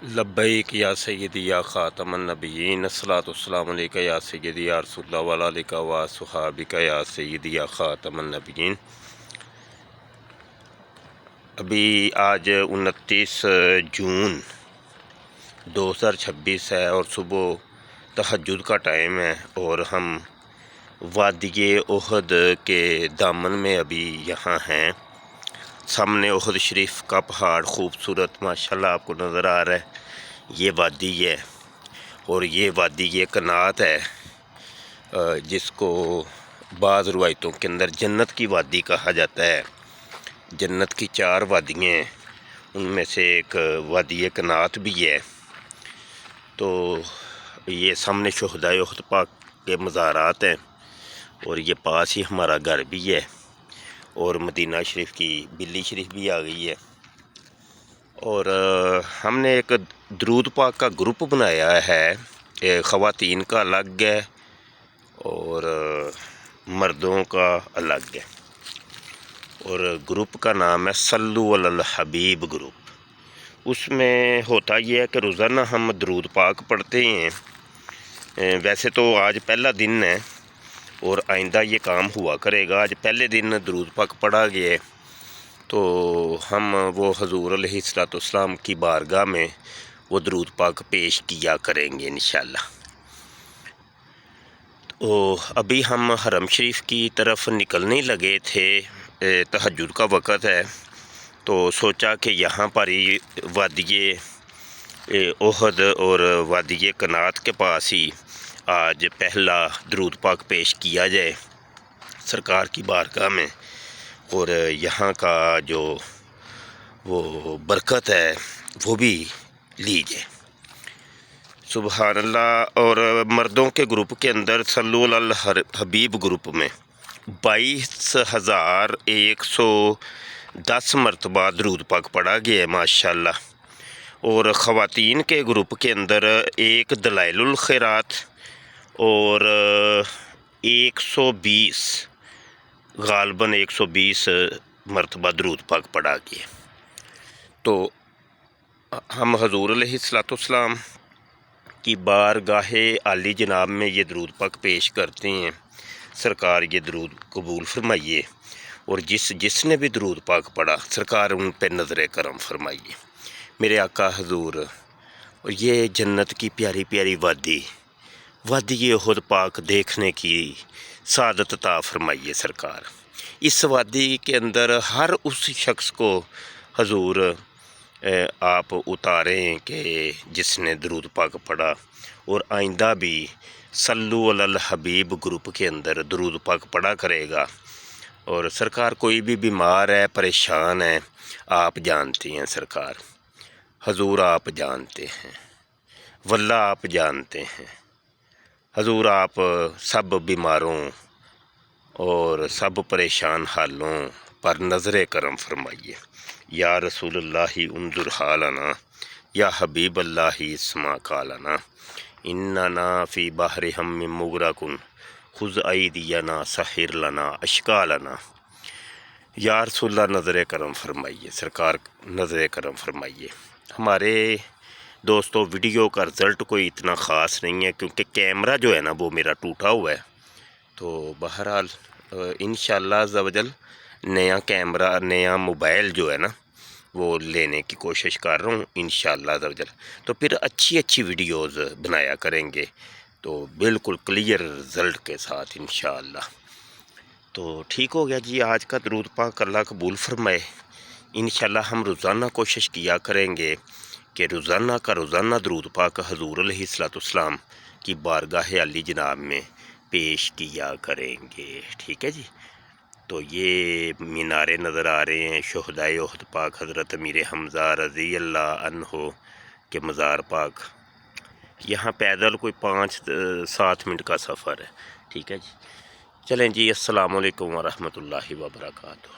لبیک یا سیدی یا خاتم النبیین، الصلاۃ والسلام علیکہ یا سیدی یا رسول اللہ وعلی آلک و صحابک یا سیدی یا خاتم النبیین۔ ابھی آج 29 جون 2026 ہے اور صبح تہجد کا ٹائم ہے، اور ہم وادی احد کے دامن میں ابھی یہاں ہیں۔ سامنے احد شریف کا پہاڑ خوبصورت ماشاءاللہ آپ کو نظر آ رہا ہے، یہ وادی ہے، اور یہ وادی یہ کنات ہے جس کو بعض روایتوں کے اندر جنت کی وادی کہا جاتا ہے۔ جنت کی 4 وادیاں ہیں، ان میں سے ایک وادی کنات بھی ہے۔ تو یہ سامنے شہدائے احد پاک کے مزارات ہیں، اور یہ پاس ہی ہمارا گھر بھی ہے، اور مدینہ شریف کی بلی شریف بھی آ گئی ہے۔ اور ہم نے ایک درود پاک کا گروپ بنایا ہے، خواتین کا الگ ہے اور مردوں کا الگ ہے، اور گروپ کا نام ہے صلو علی الحبیب گروپ۔ اس میں ہوتا یہ ہے کہ روزانہ ہم درود پاک پڑھتے ہیں۔ ویسے تو آج پہلا دن ہے اور آئندہ یہ کام ہوا کرے گا۔ آج پہلے دن درود پاک پڑھا گیا ہے، تو ہم وہ حضور علیہ السلام کی بارگاہ میں وہ درود پاک پیش کیا کریں گے انشاءاللہ۔ تو ابھی ہم حرم شریف کی طرف نکلنے لگے تھے، تہجد کا وقت ہے، تو سوچا کہ یہاں پر ہی وادی احد اور وادی کنات کے پاس ہی آج پہلا درود پاک پیش کیا جائے سرکار کی بارگاہ میں، اور یہاں کا جو وہ برکت ہے وہ بھی لیجئے۔ سبحان اللہ۔ اور مردوں کے گروپ کے اندر صلو علی الحبیب گروپ میں 22,110 مرتبہ درود پاک پڑھا گیا ہے ماشاءاللہ۔ اور خواتین کے گروپ کے اندر ایک دلائل الخیرات اور 120 غالباً 120 مرتبہ درود پاک پڑھا گیا۔ تو ہم حضور علیہ السلام کی بارگاہ عالی جناب میں یہ درود پاک پیش کرتے ہیں۔ سرکار یہ درود قبول فرمائیے، اور جس نے بھی درود پاک پڑھا سرکار ان پہ نظر کرم فرمائیے میرے آقا حضور۔ اور یہ جنت کی پیاری پیاری وادی احد پاک دیکھنے کی سعادت عطا فرمائیے سرکار۔ اس وادی کے اندر ہر اس شخص کو حضور آپ اتاریں کہ جس نے درود پاک پڑھا، اور آئندہ بھی صلو علی الحبیب گروپ کے اندر درود پاک پڑھا کرے گا۔ اور سرکار کوئی بھی بیمار ہے، پریشان ہے، آپ جانتے ہیں سرکار، حضور آپ جانتے ہیں، واللہ آپ جانتے ہیں حضور، آپ سب بیماروں اور سب پریشان حالوں پر نظر کرم فرمائیے۔ یا رسول اللہ انظر حالنا، یا حبیب اللہ اسمع قالنا، اننا فی بحر ہم مغرقن خذ ایدینا سحر لنا اشکالنا۔ یا رسول اللہ نظر کرم فرمائیے سرکار، نظر کرم فرمائیے۔ ہمارے دوستو ویڈیو کا رزلٹ کوئی اتنا خاص نہیں ہے، کیونکہ کیمرہ جو ہے نا وہ میرا ٹوٹا ہوا ہے، تو بہرحال انشاءاللہ عز و جل نیا کیمرہ، نیا موبائل جو ہے نا وہ لینے کی کوشش کر رہا ہوں انشاءاللہ عز و جل، تو پھر اچھی ویڈیوز بنایا کریں گے، تو بالکل کلیئر رزلٹ کے ساتھ انشاءاللہ۔ تو ٹھیک ہو گیا جی، آج کا درود پاک اللہ قبول فرمائے۔ انشاءاللہ ہم روزانہ کوشش کیا کریں گے کہ روزانہ درود پاک حضور علیہ السلام کی بارگاہ علی جناب میں پیش کیا کریں گے، ٹھیک ہے جی۔ تو یہ مینارے نظر آ رہے ہیں شہدائے احد پاک حضرت امیر حمزہ رضی اللہ عنہ کے مزار پاک۔ یہاں پیدل کوئی 5-7 منٹ کا سفر ہے، ٹھیک ہے جی۔ چلیں جی، السلام علیکم ورحمۃ اللہ وبرکاتہ۔